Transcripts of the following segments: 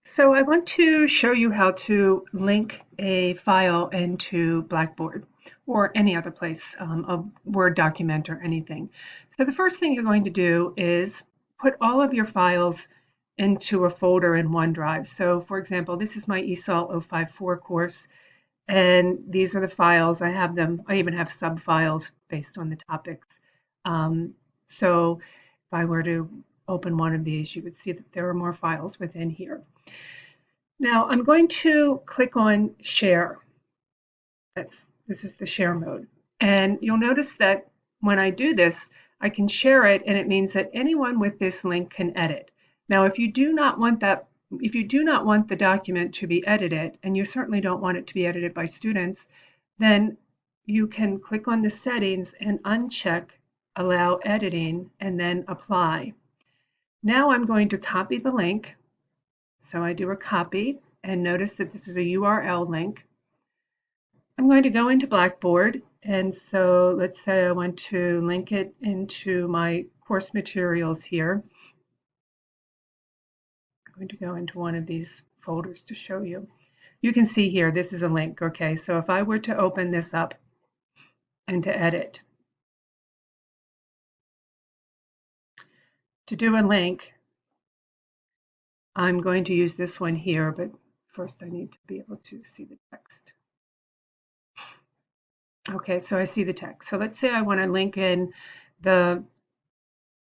So I want to show you how to link a file into Blackboard or any other place, a Word document or anything. So the first thing you're going to do is put all of your files into a folder in OneDrive. So for example, this is my ESOL 054 course, and these are the files. I have them, I even have sub-files based on the topics. So if I were to open one of these, you would see that there are more files within here. Now I'm going to click on share. This is the share mode. And you'll notice that when I do this, I can share it, and it means that anyone with this link can edit. Now, if you do not want the document to be edited, and you certainly don't want it to be edited by students, then you can click on the settings and uncheck allow editing and then apply. Now I'm going to copy the link. So I do a copy, and notice that this is a URL link. I'm going to go into Blackboard, and so let's say I want to link it into my course materials here. I'm going to go into one of these folders to show you. You can see here, this is a link, okay? So if I were to open this up and to edit, to do a link, I'm going to use this one here, but first I need to be able to see the text. Okay, so I see the text. So let's say I want to link in the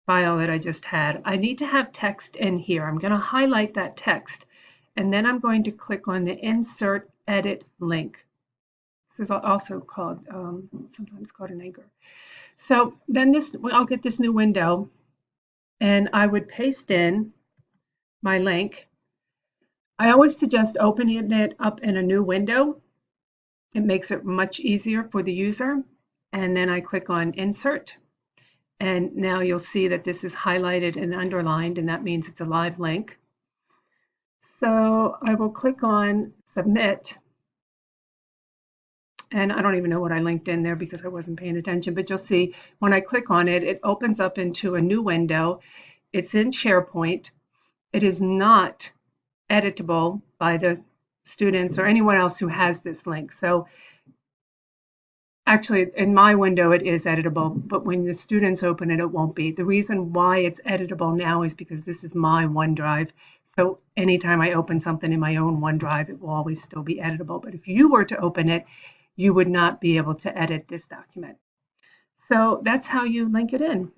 file that I just had. I need to have text in here. I'm going to highlight that text, and then I'm going to click on the Insert Edit link. This is also called, sometimes called an anchor. So then I'll get this new window, and I would paste in my link. I always suggest opening it up in a new window. It makes it much easier for the user. And then I click on Insert. And now you'll see that this is highlighted and underlined, and that means it's a live link. So I will click on Submit. And I don't even know what I linked in there because I wasn't paying attention, but you'll see when I click on it, it opens up into a new window. It's in SharePoint. It is not editable by the students or anyone else who has this link. So actually, in my window, it is editable, but when the students open it, it won't be. The reason why it's editable now is because this is my OneDrive. So anytime I open something in my own OneDrive, it will always still be editable. But if you were to open it, you would not be able to edit this document. So that's how you link it in.